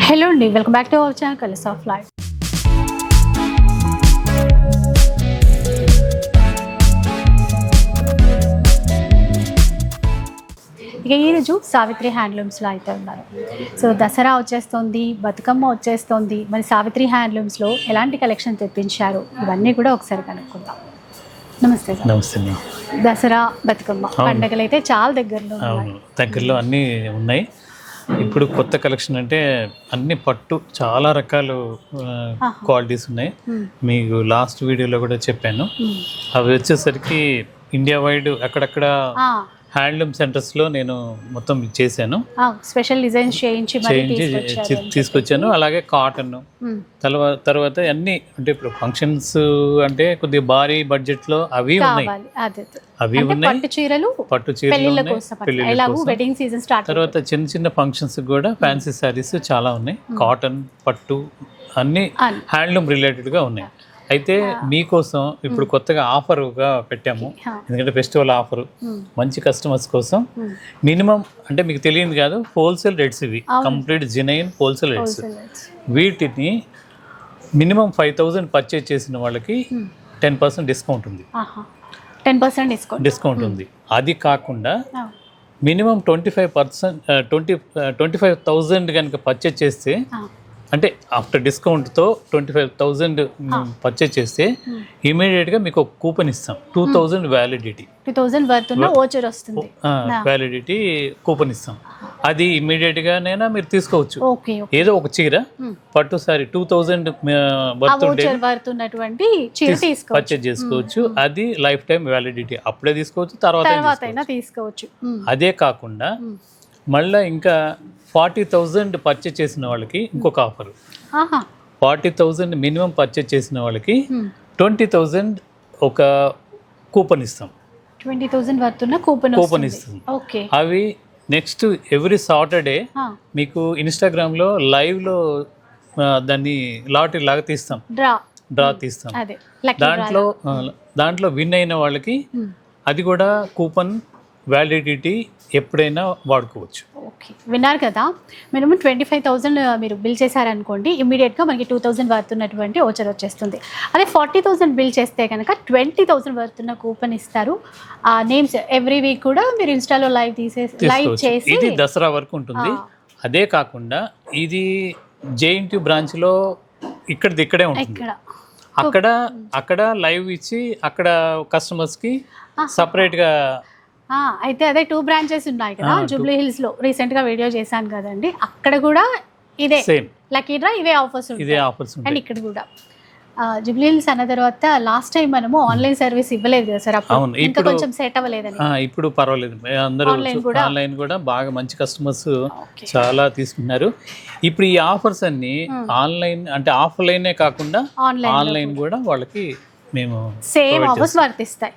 Hello అండి, welcome back to our channel colours of life. ఇక ఈరోజు సావిత్రి హ్యాండ్లూమ్స్లో అయితే ఉన్నారు. సో దసరా వచ్చేస్తుంది, బతుకమ్మ వచ్చేస్తుంది. మరి సావిత్రి హ్యాండ్లూమ్స్లో ఎలాంటి కలెక్షన్ తెప్పించారు ఇవన్నీ కూడా ఒకసారి కనుక్కుందాం. నమస్తే సార్. నమస్తే. దసరా బతుకమ్మ పండుగలు అయితే చాలా దగ్గరలో అన్నీ ఉన్నాయి. ఇప్పుడు కొత్త కలెక్షన్ అంటే అన్ని పట్టు చాలా రకాలు క్వాలిటీస్ ఉన్నాయి. మీకు లాస్ట్ వీడియోలో కూడా చెప్పాను. అవి వచ్చేసరికి ఇండియా వైడ్ అక్కడక్కడ హ్యాండ్లూమ్ సెంటర్స్లో నేను మొత్తం చేశాను, స్పెషల్ డిజైన్స్ చేయించి తీసుకొచ్చాను. అలాగే కాటన్ తర్వాత అన్ని అంటే ఇప్పుడు ఫంక్షన్స్ అంటే కొద్దిగా భారీ బడ్జెట్లో అవి ఉన్నాయి. పట్టు చీరలు తర్వాత చిన్న చిన్న ఫంక్షన్స్ కూడా ఫ్యాన్సీ శారీస్ చాలా ఉన్నాయి. కాటన్ పట్టు అన్ని హ్యాండ్లూమ్ రిలేటెడ్గా ఉన్నాయి. అయితే మీకోసం ఇప్పుడు కొత్తగా ఆఫర్గా పెట్టాము. ఎందుకంటే ఫెస్టివల్ ఆఫర్ మంచి కస్టమర్స్ కోసం మినిమం అంటే మీకు తెలియదు కాదు, హోల్సేల్ రేట్స్ ఇవి కంప్లీట్ జెన్యూన్ హోల్సేల్ రేట్స్. వీటిని మినిమం 5,000 పర్చేజ్ చేసిన వాళ్ళకి 10% డిస్కౌంట్ ఉంది. 10% డిస్కౌంట్ ఉంది. అది కాకుండా మినిమం 25,000 కనుక పర్చేజ్ చేస్తే అంటే ఆఫ్టర్ డిస్కౌంట్తో 25,000 పర్చేజ్ చేస్తే ఇమీడియట్గా మీకు ఒక కూపన్ ఇస్తాం. 2,000 వ్యాలిడిటీ, 2,000 వోచర్ వస్తుంది. వ్యాలిడిటీ కూపన్ ఇస్తాం. అది ఇమీడియట్గానైనా మీరు తీసుకోవచ్చు. ఏదో ఒక చీర పట్టు సారీ 2,000 పర్చేజ్ చేసుకోవచ్చు. అది లైఫ్ టైం వ్యాలిడిటీ. అప్పుడే తీసుకోవచ్చు, తర్వాత తీసుకోవచ్చు. అదే కాకుండా మళ్ళీ ఇంకా 40,000 పర్చేజ్ చేసిన వాళ్ళకి ఇంకొక ఆఫర్. 40,000 మినిమం పర్చేజ్ చేసిన వాళ్ళకి 20,000 ఒక కూపన్ ఇస్తాం. 20,000 వర్తున్న కూపన్ ఇస్తాం. అవి నెక్స్ట్ ఎవ్రీ సాటర్డే మీకు ఇన్స్టాగ్రామ్లో లైవ్లో దాన్ని లాటరీ లాగా తీస్తాం, డ్రా తీస్తాం. దాంట్లో విన్ అయిన వాళ్ళకి అది కూడా కూపన్ వ్యాలిడిటీ ఎప్పుడైనా వాడుకోవచ్చు. ఓకే, విన్నారు కదా. మినిమం 25,000 మీరు బిల్ చేశారనుకోండి, ఇమీడియట్గా మనకి 2,000 వర్తున్నటువంటి ఓచర్ వచ్చేస్తుంది. అదే 40,000 బిల్ చేస్తే కనుక 20,000 వర్తున్న కూపన్ ఇస్తారు. ఆ నేమ్స్ ఎవ్రీ వీక్ కూడా మీరు ఇన్స్టాలో లైవ్ చేసి ఇది దసరా వరకు ఉంటుంది. అదే కాకుండా ఇది JNT బ్రాంచ్లో ఇక్కడే ఉంటుంది. అక్కడ లైవ్ ఇచ్చి అక్కడ కస్టమర్స్కి సపరేట్గా అయితే అదే 2 బ్రాంచెస్ ఉన్నాయి కదా. జూబ్లీ హిల్స్ లో రీసెంట్ గా వీడియో చేశాను కదండి, అక్కడ కూడా ఇదే లక్కీ డ్రా ఇవే ఆఫర్స్ ఉంటాయి. అండ్ ఇక్కడ కూడా జూబ్లీ హిల్స్ అన్న తర్వాత లాస్ట్ టైం మనము ఆన్లైన్ సర్వీస్ ఇవ్వలేదు కదా సార్, అప్పుడు ఇంకా కొంచెం సెట్ అవ్వలేదని. ఇప్పుడు పర్వాలేదు, అందరూ ఆన్లైన్ కూడా బాగా మంచి కస్టమర్స్ చాలా తీసుకున్నారు. ఇప్పుడు ఈ ఆఫర్స్ అన్ని ఆన్లైన్ అంటే ఆఫ్లైనే కాకుండా ఆన్లైన్ కూడా వాళ్ళకి మేము సేమ్ ఆఫర్స్ వర్తిస్తాయి.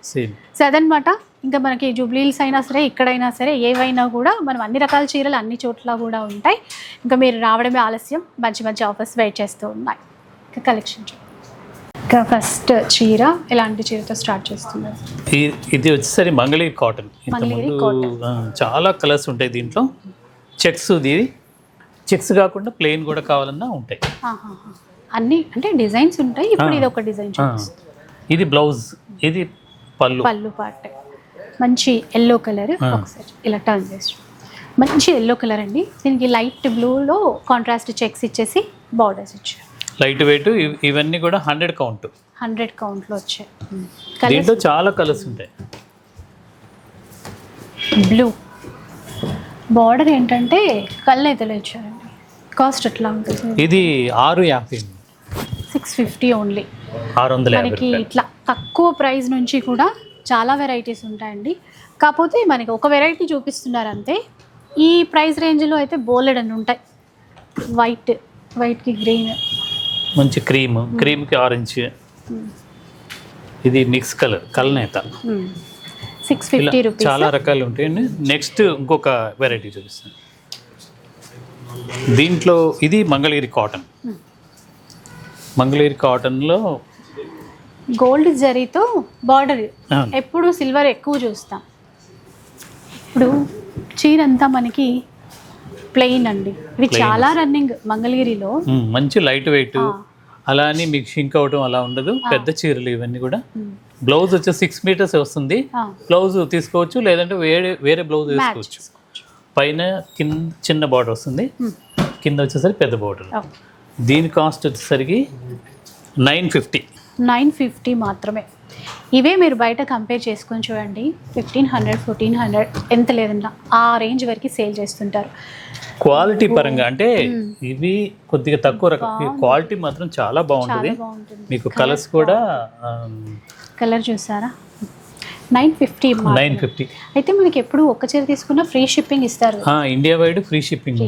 సో అదనమాట. ఇంకా మనకి జూబ్లీ హిల్స్ అయినా సరే, ఇక్కడైనా సరే, ఏవైనా కూడా మనం అన్ని రకాల చీరలు అన్ని చోట్ల కూడా ఉంటాయి. ఇంకా మీరు రావడమే ఆలస్యం. మంచి మంచి ఆఫర్స్ వెయిట్ చేస్తూ ఉన్నాయి. ఇంకా కలెక్షన్ ఇంకా ఫస్ట్ చీర ఎలాంటి చీరతో స్టార్ట్ చేస్తున్నారు? ఇది వచ్చేసరి మంగళగిరి కాటన్. చాలా కలర్స్ ఉంటాయి దీంట్లో. చెక్స్ కాకుండా ప్లెయిన్ కూడా కావాలన్నా ఉంటాయి. అన్ని అంటే డిజైన్స్ ఉంటాయి. ఇప్పుడు ఇది ఒక డిజైన్. ఇది బ్లౌజ్, ఇది పళ్ళు పార్ట్. మంచి ఎల్లో కలర్. ఒకసారి ఇలా టర్న్ చేసి మంచి ఎల్లో కలర్ అండి. దీనికి లైట్ బ్లూలో కాంట్రాస్ట్ చెక్స్ ఇచ్చేసి బార్డర్స్ ఇచ్చారు. Light weight. ఇవన్నీ కూడా 100 కౌంట్లో వచ్చాయి. దీంట్లో చాలా కలర్స్ ఉంటాయి. బ్లూ బార్డర్ ఏంటంటే కళ్ళైతలో ఇచ్చారండి. కాస్ట్ ఎట్లా ఉంటుంది? ఇది 650, 650 ఓన్లీ. 650. మనకి ఇట్లా తక్కువ ప్రైస్ నుంచి కూడా చాలా వెరైటీస్ ఉంటాయండి. కాకపోతే మనకి ఒక వెరైటీ చూపిస్తున్నారు అంతే. ఈ ప్రైస్ రేంజ్లో అయితే బోలెడ్ అని ఉంటాయి. వైట్కి గ్రీన్, మంచి క్రీమ్కి ఆరెంజ్. ఇది మిక్స్ కలనేత. 650 రూపీస్. చాలా రకాలు ఉంటాయండి. నెక్స్ట్ ఇంకొక వెరైటీ చూపిస్తాను. దీంట్లో ఇది మంగళగిరి కాటన్లో గోల్డ్ జరీతో బార్డర్. ఎప్పుడు సిల్వర్ ఎక్కువ చూస్తాం. ఇప్పుడు చీర అంతా మనకి ప్లెయిన్ అండి. ఇది చాలా రన్నింగ్ మంగళగిరిలో. మంచి లైట్ వెయిట్, అలా అని మీకు షింక్ అవడం అలా ఉండదు. పెద్ద చీరలు ఇవన్నీ కూడా. బ్లౌజ్ వచ్చి 6 మీటర్స్ వస్తుంది. బ్లౌజ్ తీసుకోవచ్చు, లేదంటే వేరే బ్లౌజ్ వేసుకోవచ్చు. పైన కింద చిన్న బార్డర్ వస్తుంది, కింద వచ్చేసరికి పెద్ద బార్డర్. దీని కాస్ట్ వచ్చేసరికి 950 మాత్రమే. ఇవే మీరు బయట కంపేర్ చేసుకొని చూడండి, 1500, 1400 ఎంత లేదన్నా ఆ రేంజ్ వరకు సేల్ చేస్తుంటారు. క్వాలిటీ పరంగా అంటే ఇవి కొద్దిగా తక్కువ రకం, క్వాలిటీ మాత్రం చాలా బాగుంటుంది. మీకు కలర్స్ కూడా కలర్ చూసారా, 950. అయితే మనకి ఎప్పుడు ఒక్క చీర తీసుకున్నా ఫ్రీ షిప్పింగ్ ఇస్తారు, ఇండియా వైడ్ ఫ్రీ షిప్పింగ్.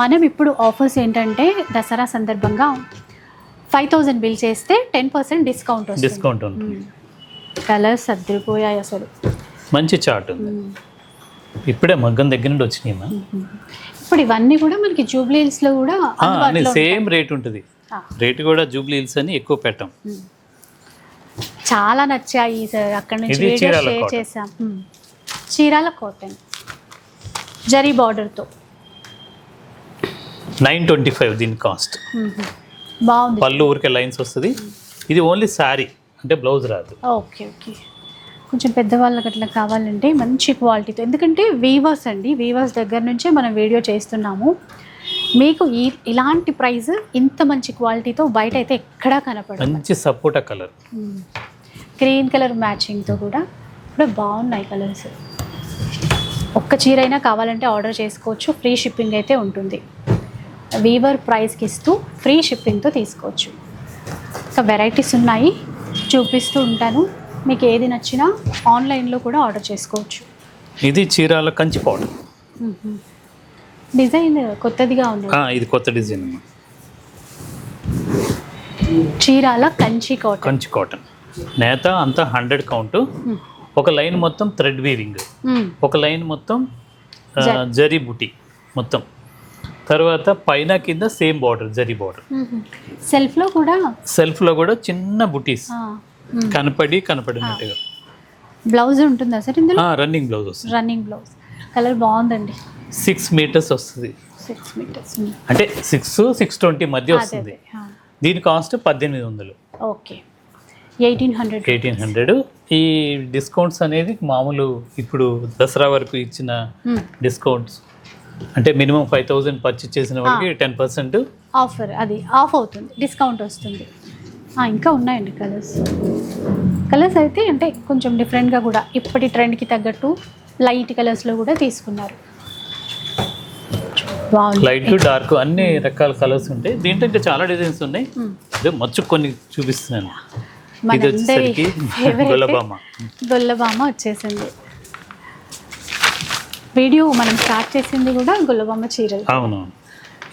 మనం ఇప్పుడు ఆఫర్స్ ఏంటంటే దసరా సందర్భంగా 5000 బిల్ చేస్తే 10% డిస్కౌంట్ ఉంటుంది. కలర్స్ అద్దరిపోయాయి అసలు. మంచి చార్ట్ ఉంది. ఇప్పుడే మగ్గం దగ్గర నుండి వచ్చినాయమ్మా. ఇప్పుడు ఇవన్నీ కూడా మనకి జూబ్లీ హిల్స్ లో కూడా సేమ్ రేట్ ఉంటుంది. రేట్ కూడా జూబ్లీ హిల్స్ అని ఎక్కువ పెట్టాం. చాలా నచ్చాయి సార్, అక్కడ నుంచి వీడియో షేర్ చేసాం. చీరాల కాటన్ జరీ బార్డర్తో 925 దీని కాస్ట్. బాగుంది. పళ్ళు ఊరికే లైన్స్ వస్తుంది. ఇది ఓన్లీ శారీ, అంటే బ్లౌజ్ రాదు. ఓకే. కొంచెం పెద్దవాళ్ళకి అట్లా కావాలంటే మంచి క్వాలిటీతో, ఎందుకంటే వీవర్స్ అండి, వీవర్స్ దగ్గర నుంచే మనం వీడియో చేస్తున్నాము. మీకు ఇలాంటి ప్రైస్ ఇంత మంచి క్వాలిటీతో బయట అయితే ఎక్కడా కనపడదు. మంచి సపోటా కలర్, గ్రీన్ కలర్ మ్యాచింగ్తో కూడా బాగున్నాయి కలర్స్. ఒక్క చీర అయినా కావాలంటే ఆర్డర్ చేసుకోవచ్చు, ఫ్రీ షిప్పింగ్ అయితే ఉంటుంది. వీవర్ ప్రైస్కి ఇస్తూ ఫ్రీ షిప్పింగ్తో తీసుకోవచ్చు. ఇంకా వెరైటీస్ ఉన్నాయి, చూపిస్తూ ఉంటాను. మీకు ఏది నచ్చినా ఆన్లైన్లో కూడా ఆర్డర్ చేసుకోవచ్చు. ఇది చీరాల కంచి పౌడర్ డిజైన్ కొత్తదిగా ఉంది. ఇది కొత్త డిజైన్. చీరాల కంచి కాటన్ నేత అంతా 100 కౌంట్. ఒక లైన్ మొత్తం థ్రెడ్ వీవింగ్, ఒక లైన్ మొత్తం జరీ బుటీ మొత్తం. తర్వాత పైన కింద సేమ్ బార్డర్, జరీ బార్డర్. సెల్ఫ్లో కూడా చిన్న బుటీస్ కనపడినట్టుగా. బ్లౌజ్ ఉంటుందా సార్ ఇందులో? రన్నింగ్ బ్లౌజ్ వస్తుంది. Running blouse. కలర్ బాగుందండి. 6 మీటర్స్ వస్తుంది. 6 మీటర్స్ అంటే 6-620 మధ్య వస్తుంది. దీని కాస్ట్ 1800. ఓకే. 1800. ఈ డిస్కౌంట్స్ అనేది మామూలు ఇప్పుడు దసరా వరకు ఇచ్చిన డిస్కౌంట్స్. అంటే మినిమం 5000 పర్చేస్ చేసిన వాళ్ళకి 10% ఆఫర్, అది ఆఫ్ అవుతుంది, డిస్కౌంట్ వస్తుంది. ఇంకా ఉన్నాయండి కలర్స్ అయితే అంటే కొంచెం డిఫరెంట్గా కూడా ఇప్పటి ట్రెండ్కి తగ్గట్టు లైట్ కలర్స్లో కూడా తీసుకున్నారు. లైట్ డార్క్ అన్ని రకాల కలర్స్ ఉంటాయి. దీంట్లో ఇంకా చాలా డిజైన్స్ ఉన్నాయి. అదే మచ్చు కొన్ని చూపిస్తున్నాను. ఇది వచ్చేసరికి గొల్లబామ వచ్చేసింది. వీడియో మనం స్టార్ట్ చేసింది కూడా గొల్లబామ చీరలు. అవును.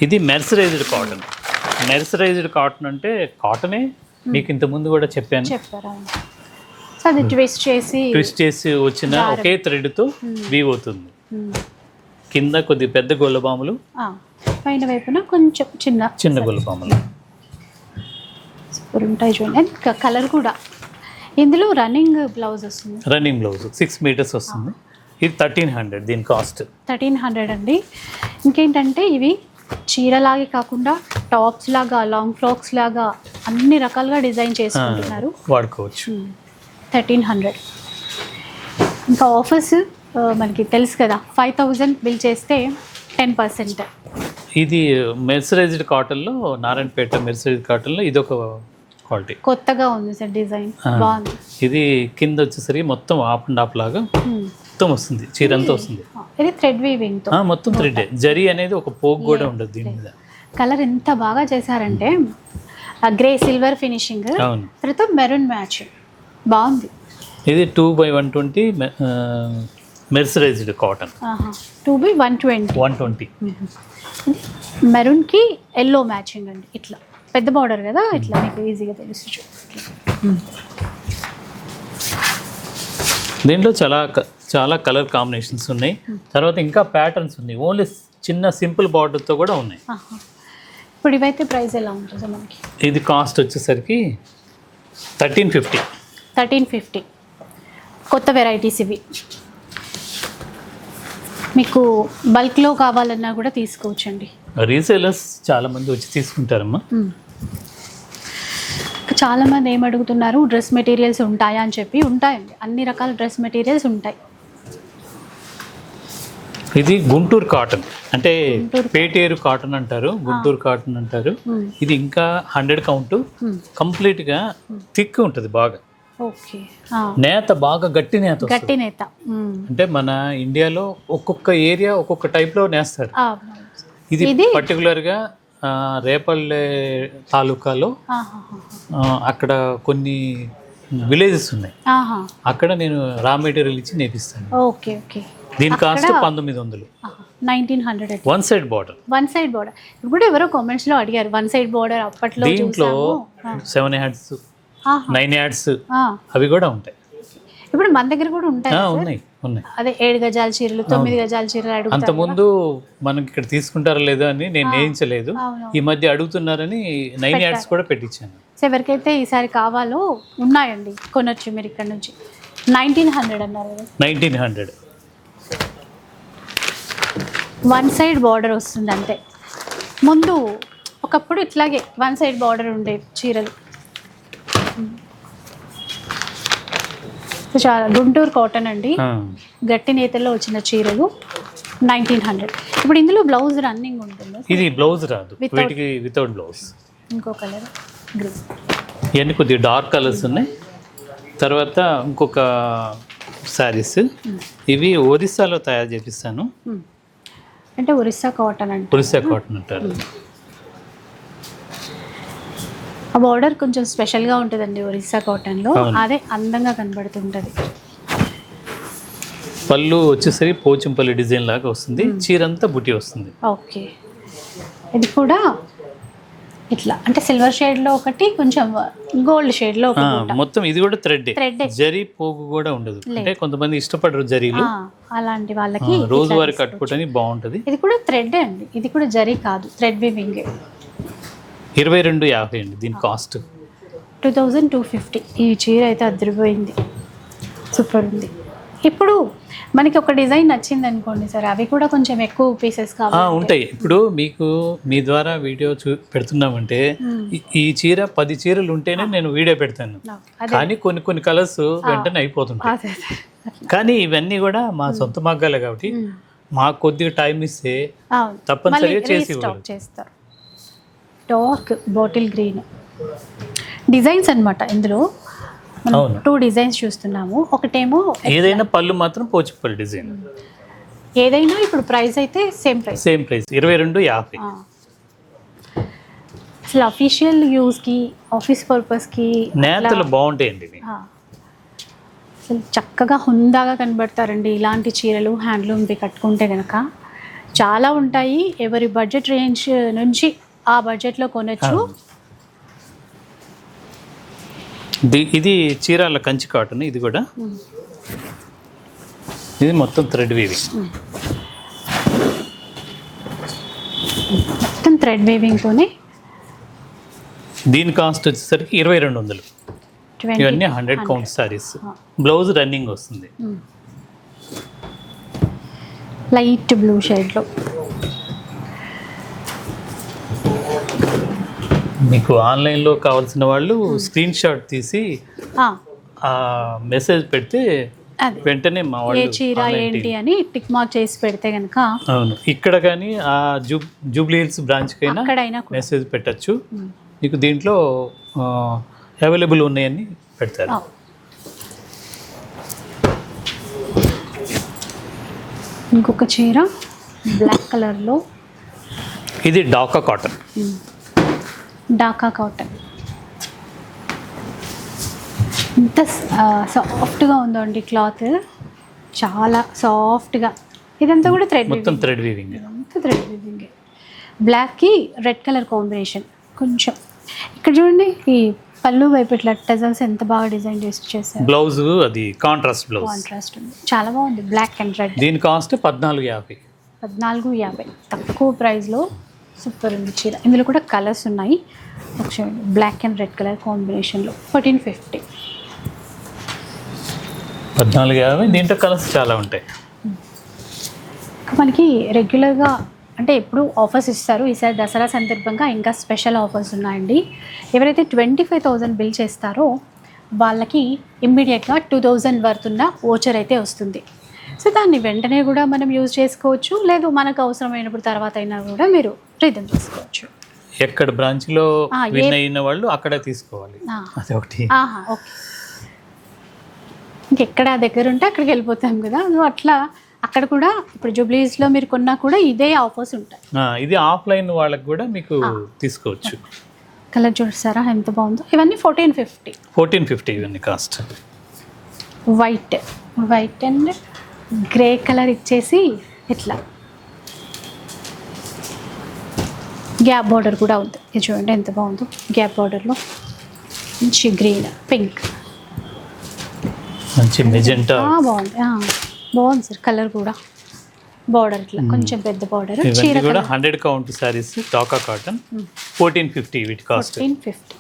ఇది మెర్సరైజ్డ్ కాటన్. మెర్సరైజ్డ్ కాటన్ అంటే కాటనే, మీకు ఇంత ముందు కూడా చెప్పారు. సో అది ట్విస్ట్ చేసి వచ్చిన ఒకే థ్రెడ్తో వీవ్ అవుతుంది. కింద కొద్ది పెద్ద గొల్లబాములు, పైన వైపున కొంచెం చిన్న గొల్లబాములు ఉంటాయి చూడండి. కలర్ కూడా ఇందులో రన్నింగ్ బ్లౌజ్ వస్తుంది. రన్నింగ్ బ్లౌజ్ 6 మీటర్స్ వస్తుంది. ఇది 1300 దీని కాస్ట్. 1300 అండి. ఇంకేంటంటే ఇవి చీరలాగే కాకుండా టాప్స్ లాగా, లాంగ్ ఫ్రాక్స్ లాగా అన్ని రకాలుగా డిజైన్ చేసుకుంటున్నారు, వాడుకోవచ్చు. 1300. ఇంకా ఆఫర్స్ మనకి తెలుసు కదా, 5000 బిల్ చేస్తే 10%. ఇది మెర్సరైజ్డ్ కాటన్లో, నారాయణపేట మెర్సరైజ్డ్ కాటన్లో ఇది ఒక క్వాలిటీ. కొత్తగా ఉంది సార్ డిజైన్, బాగుంది. ఇది కింద వచ్చేసరికి మొత్తం ఆఫ్ అండ్ ఆఫ్ లాగా మొత్తం వస్తుంది, చీర అంతా వస్తుంది. ఇది థ్రెడ్ వీవింగ్ తో మొత్తం థ్రెడ్. జరీ అనేది ఒక పోక్ కూడా ఉండదు దీని మీద. కలర్ ఎంత బాగా చేశారంటే గ్రే సిల్వర్ ఫినిషింగ్, తర్వాత మెరూన్ మ్యాచ్ బాగుంది. ఇది 2/120 మెర్సరైజ్డ్ కాటన్. 2/120. మెరూన్కి ఎల్లో మ్యాచింగ్ అండి. ఇట్లా పెద్ద బార్డర్ కదా, ఇట్లా మీకు ఈజీగా తెలుసు. దీంట్లో చాలా కలర్ కాంబినేషన్స్ ఉన్నాయి. తర్వాత ఇంకా ప్యాటర్న్స్ ఉన్నాయి. ఓన్లీ చిన్న సింపుల్ బార్డర్తో కూడా ఉన్నాయి. ఇప్పుడు ఇవైతే ప్రైస్ ఎలా ఉంటుంది మనకి? ఇది కాస్ట్ వచ్చేసరికి 1350. కొత్త వెరైటీస్ ఇవి. మీకు బల్క్లో కావాలన్నా కూడా తీసుకోవచ్చండి. రీసేలర్స్ చాలా మంది వచ్చి తీసుకుంటారమ్మా. చాలా మంది ఏం అడుగుతున్నారు, డ్రెస్ మెటీరియల్స్ ఉంటాయా అని చెప్పి. ఉంటాయండి, అన్ని రకాల డ్రెస్ మెటీరియల్స్ ఉంటాయి. ఇది గుంటూరు కాటన్ అంటే పేటేరు కాటన్ అంటారు, గుంటూరు కాటన్ అంటారు. ఇది ఇంకా 100 కౌంట్, కంప్లీట్గా థిక్ ఉంటుంది బాగా. ఓకే, నేత బాగా గట్టి నేత. గట్టి నేత అంటే మన ఇండియాలో ఒక్కొక్క ఏరియా ఒక్కొక్క టైప్లో నేస్తారు. ఇది పర్టికులర్గా రేపల్లె తాలూకాలో అక్కడ కొన్ని విలేజెస్ ఉన్నాయి, అక్కడ నేను రా మెటీరియల్ ఇచ్చి నేపిస్తాను. Okay okay. దీని cost 1900. 1900. One side border. One side border. ఇప్పుడు ఎవరో కామెంట్స్ లో అడిగారు వన్ సైడ్ బార్డర్ అప్పట్లో. దీంట్లో 7 యాడ్స్ 9 యాడ్స్ అవి కూడా ఉంటాయి. ఇప్పుడు మన దగ్గర కూడా ఉంటాయి. ఉన్నాయి ఉన్నాయి. అదే 7 గజాల చీరలు 9 గజాల చీరలు అడుగుతారు. అంత ముందు మనకి ఇక్కడ తీసుకుంటారో లేదో అని నేను నేయించలేదు, ఈ మధ్య అడుగుతున్నారని 9 యాడ్స్ కూడా పెట్టించాను. సో ఎవరికైతే ఈసారి కావాలో ఉన్నాయండి, కొనొచ్చు మీరు ఇక్కడ నుంచి. 1900 అన్నారు. 1900. వన్ సైడ్ బార్డర్ వస్తుంది అంతే. ముందు ఒకప్పుడు ఇట్లాగే వన్ సైడ్ బార్డర్ ఉండే చీరలు. చాలా గుంటూరు కాటన్ అండి, గట్టి నేతల్లో వచ్చిన చీరలు 1900. ఇప్పుడు ఇందులో బ్లౌజ్ రన్నింగ్ ఉంటుంది. ఇది బ్లౌజ్ రాదు, వీటికి వితౌట్ బ్లౌజ్. ఇంకో కలర్ గ్రీన్. ఇవన్నీ కొద్దిగా డార్క్ కలర్స్ ఉన్నాయి. తర్వాత ఇంకొక శారీస్, ఇవి ఒరిస్సాలో తయారు చేపిస్తాను. అంటే ఒరిస్సా కాటన్ అంటే, ఒరిస్సా కాటన్ అంటారు. ఆ బార్డర్ కొంచెం స్పెషల్గా ఉంటుందండి ఒరిస్సా కాటన్లో, అదే అందంగా కనబడుతుంటుంది. పళ్ళు వచ్చేసరికి పోచంపల్లి డిజైన్ లాగా వస్తుంది, చీరంతా బుట్టి వస్తుంది. ఓకే. ఇది కూడా ఇట్లా అంటే సిల్వర్ షేడ్లో ఒకటి, కొంచెం గోల్డ్ షేడ్లో ఒకటి. మొత్తం ఇది కూడా థ్రెడ్, జరీ పోగు కూడా ఉండదు. అంటే కొంతమంది ఇష్టపడరు జరీలు, అలాంటి వాళ్ళకి రోజువారీ కట్టుకోవడానికి బాగుంటుంది. ఇది కూడా థ్రెడ్ అండి, ఇది కూడా జరీ కాదు, థ్రెడ్ వీవింగ్. 2250 అండి దీని కాస్ట్. 2250. ఈ చీర అయితే అదిరిపోయింది, సూపర్ ఉంది. ఇప్పుడు మనకి ఒక డిజైన్ నచ్చింది అనుకోండి సార్, అవి కూడా కొంచెం ఎక్కువ పీసెస్ కావాలి ఉంటాయి. ఇప్పుడు మీకు మీ ద్వారా వీడియో పెడుతున్నామంటే ఈ చీర 10 చీరలు ఉంటేనే నేను వీడియో పెడతాను, కానీ కొన్ని కలర్స్ వెంటనే అయిపోతుంటాయి. కానీ ఇవన్నీ కూడా మా సొంత మగ్గాలే కాబట్టి మాకు కొద్దిగా టైం ఇస్తే తప్పనిసరిగా చేస్తారు. డార్క్ బాటిల్ గ్రీన్ డిజైన్స్ అన్నమాట. ఇందులో 2 డిజైన్స్ చూస్తున్నాము. ఒకటేమో ఏదైనా పళ్ళు మాత్రం పోచంపల్లి డిజైన్, ఏదైనా ఇప్పుడు ప్రైస్ అయితే సేమ్ ప్రైస్ 2250. అసలు అఫీషియల్ యూస్కి, ఆఫీస్ పర్పస్కి నేతలు బాగుంటాయండి. అసలు చక్కగా హుందాగా కనబడతారండి ఇలాంటి చీరలు హ్యాండ్లూమ్వి కట్టుకుంటే కనుక. చాలా ఉంటాయి, ఎవరి బడ్జెట్ రేంజ్ నుంచి ఆ బడ్జెట్లో కొనొచ్చు. ఇది చీరాల కంచి కాటన్. ఇది కూడా ఇది మొత్తం థ్రెడ్ వీవింగ్. మొత్తం థ్రెడ్ వీవింగ్తోనే. దీని కాస్ట్ వచ్చేసరికి 2200. ఇవన్నీ 100 కౌంట్ సారీస్. బ్లౌజ్ రన్నింగ్ వస్తుంది. లైట్ బ్లూ షేడ్లో. మీకు ఆన్లైన్లో కావాల్సిన వాళ్ళు స్క్రీన్ షాట్ తీసి మెసేజ్ పెడితే వెంటనే మా వాళ్ళు ఏ చీర ఏంటి అని టిక్ మార్క్ చేసి పెడితే కనుక. అవును, ఇక్కడ కానీ ఆ జూబ్లీ హిల్స్ బ్రాంచ్కైనా మెసేజ్ పెట్టచ్చు. మీకు దీంట్లో అవైలబుల్ ఉన్నాయని పెడతారు. ఇంకొక చీర బ్లాక్ కలర్లో. ఇది డాకా కాటన్. డాకా కాటన్ ఎంత సాఫ్ట్గా ఉందో అండి క్లాత్, చాలా సాఫ్ట్గా. ఇదంతా కూడా థ్రెడ్, మొత్తం థ్రెడ్ వీవింగ్. ఇదంతా థ్రెడ్ వీవింగ్. బ్లాక్కి రెడ్ కలర్ కాంబినేషన్. కొంచెం ఇక్కడ చూడండి, ఈ పళ్ళు వైపు ఇట్లా టజల్స్ ఎంత బాగా డిజైన్ చేశారు. బ్లౌజ్ అది కాంట్రాస్ట్ బ్లౌజ్, కాంట్రాస్ట్ ఉంది, చాలా బాగుంది. Black and red. దీని కాస్ట్ 1450. 1450 తక్కువ ప్రైస్లో సూపర్ ఉంది చీర. ఇందులో కూడా కలర్స్ ఉన్నాయి. ఒకసారి బ్లాక్ అండ్ రెడ్ కలర్ కాంబినేషన్లో 1450. 1450. దీంట్లో కలర్స్ చాలా ఉంటాయి. మనకి రెగ్యులర్గా అంటే ఎప్పుడు ఆఫర్స్ ఇస్తారు, ఈసారి దసరా సందర్భంగా ఇంకా స్పెషల్ ఆఫర్స్ ఉన్నాయండి. ఎవరైతే 25,000 బిల్ చేస్తారో వాళ్ళకి ఇమ్మీడియట్గా 2,000 వర్త్ ఉన్న ఓచర్ అయితే వస్తుంది. సో దాన్ని వెంటనే కూడా మనం యూజ్ చేసుకోవచ్చు, లేదు మనకు అవసరమైనప్పుడు తర్వాత అయినా కూడా మీరు రిటర్న్ చేసుకోవచ్చు. ఎక్కడ బ్రాంచ్లో విన్ అయిన వాళ్ళు అక్కడే తీసుకోవాలి, అది ఒకటి. ఓకే, ఇంకెక్కడ దగ్గర ఉంటే అక్కడికి వెళ్ళిపోతాం కదా, అట్లా అక్కడ కూడా ఇప్పుడు జూబ్లీస్లో మీరు కొన్నా కూడా ఇదే ఆఫర్స్ ఉంటాయి. ఇది ఆఫ్లైన్ వాళ్ళకి కూడా మీకు తీసుకోవచ్చు. కలర్ చూసారా ఎంత బాగుందో. ఇవన్నీ 1450 ఇవన్నీ cost. White and grey colour ఇచ్చేసి ఇట్లా గ్యాప్ బార్డర్ కూడా ఉంది. ఇది చూడండి ఎంత బాగుందో, గ్యాప్ బార్డర్లో మంచి గ్రీన్ పింక్ మంచి మెజెంటా బాగుంది సార్. కలర్ కూడా బార్డర్ ఇట్లా కొంచెం పెద్ద బార్డర్. చీర కూడా 100 కౌంట్ సారీస్ డాకా కాటన్ 1450 వీటి కాస్ట్. 1450.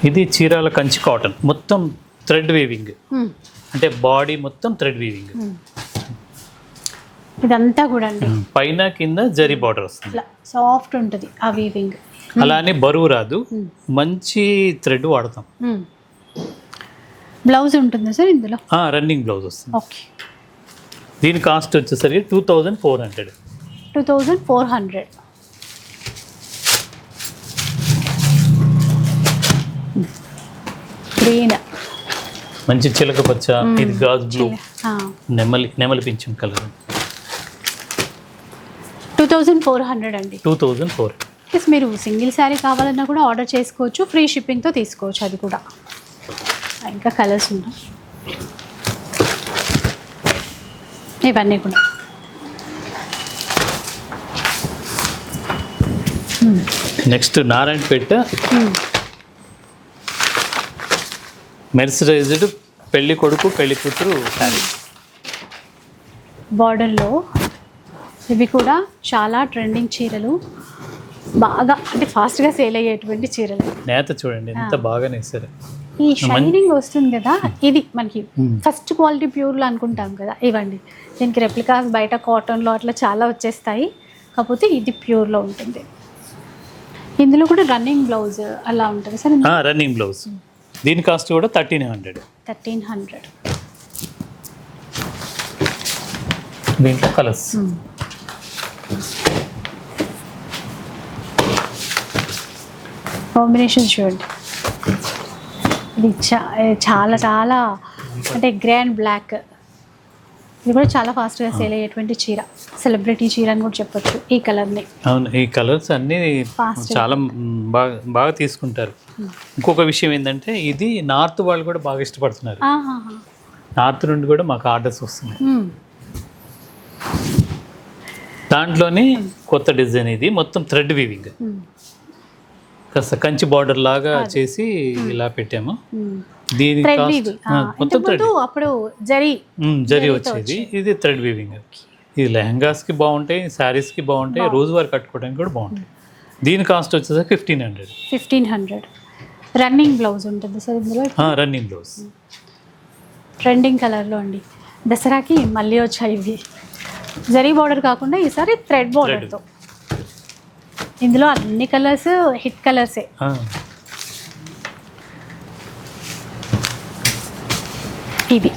ఇది చీరాల కంచి కాటన్, మొత్తం థ్రెడ్ వీవింగ్, అంటే బాడీ మొత్తం థ్రెడ్ వీవింగ్. ఇదంతా కూడా అండి పైన కింద జరీ బార్డర్ వస్తుంది, సాఫ్ట్ ఉంటుంది ఆ వీవింగ్. అలానే బరువు రాదు, మంచి థ్రెడ్ వాడతాం. బ్లౌజ్ ఉంటుందా సార్ ఇందులో? రన్నింగ్ బ్లౌజ్ వస్తుంది. ఓకే, దీని కాస్ట్ వచ్చేసరికి 2400. 2400. గ్రీన్ మంచి చిలక పచ్చ, ఇది గాజ్ బ్లూ, నెమలి పింఛం కలర్. 2400 అండి. 2400. ప్లస్ మీరు సింగిల్ శారీ కావాలన్నా కూడా ఆర్డర్ చేసుకోవచ్చు, ఫ్రీ షిప్పింగ్తో తీసుకోవచ్చు అది కూడా. ఇంకా కలర్స్ ఉన్నాయి ఇవన్నీ కూడా. నెక్స్ట్ నారాయణపేట మెర్సరైజ్డ్ పెళ్లి కొడుకు పెళ్లి కూతురు శారీ. బార్డర్లో ఇవి కూడా చాలా ట్రెండింగ్ చీరలు, బాగా అంటే ఫాస్ట్గా సేల్ అయ్యేటువంటి చీరలు. నేత చూడండి ఎంత బాగా నేసారు. ఈ షైనింగ్ వస్తుంది కదా, ఇది మనకి ఫస్ట్ క్వాలిటీ ప్యూర్లో అనుకుంటాం కదా, ఇవ్వండి. దీనికి రెప్లికాస్ బయట కాటన్లో అట్లా చాలా వచ్చేస్తాయి, కాకపోతే ఇది ప్యూర్లో ఉంటుంది. ఇందులో కూడా రన్నింగ్ బ్లౌజ్ అలా ఉంటుంది సార్. రన్నింగ్ బ్లౌజ్, దీని కాస్ట్ కూడా 1300. దీంట్లో కలర్స్ కాంబినేషన్ చూడండి. ఇది చాలా చాలా అంటే గ్రాండ్ బ్లాక్. ఇది కూడా చాలా ఫాస్ట్గా సేల్ అయ్యేటువంటి చీర, సెలబ్రిటీ చీర అని కూడా చెప్పొచ్చు ఈ కలర్ని. అవును, ఈ కలర్స్ అన్నీ చాలా బాగా తీసుకుంటారు. ఇంకొక విషయం ఏంటంటే ఇది నార్త్ వాళ్ళు కూడా బాగా ఇష్టపడుతున్నారు. నార్త్ నుండి కూడా మాకు ఆర్డర్స్ వస్తున్నాయి. దాంట్లోనే కొత్త డిజైన్, ఇది మొత్తం థ్రెడ్ వీవింగ్, కాస్త కంచి బార్డర్ లాగా చేసి ఇలా పెట్టాము. దీని మొత్తం థ్రెడ్, అప్పుడు జరీ వచ్చేది. ఇది థ్రెడ్ వీవింగ్. ఇది లెహంగాస్కి బాగుంటాయి, శారీస్కి బాగుంటాయి, రోజువారీ కట్టుకోవడానికి కూడా బాగుంటాయి. దీని కాస్ట్ వచ్చేసి 1500. రన్నింగ్ బ్లౌజ్ ఉంటుంది సార్ ఇందులో. రన్నింగ్ బ్లౌజ్ ట్రెండింగ్ కలర్లో అండి. దసరాకి మళ్ళీ వచ్చాయి ఇవి. జరీ బార్డర్ కాకుండా ఈసారి థ్రెడ్ బార్డర్తో. ఇందులో అన్ని కలర్స్ హిట్ కలర్సే.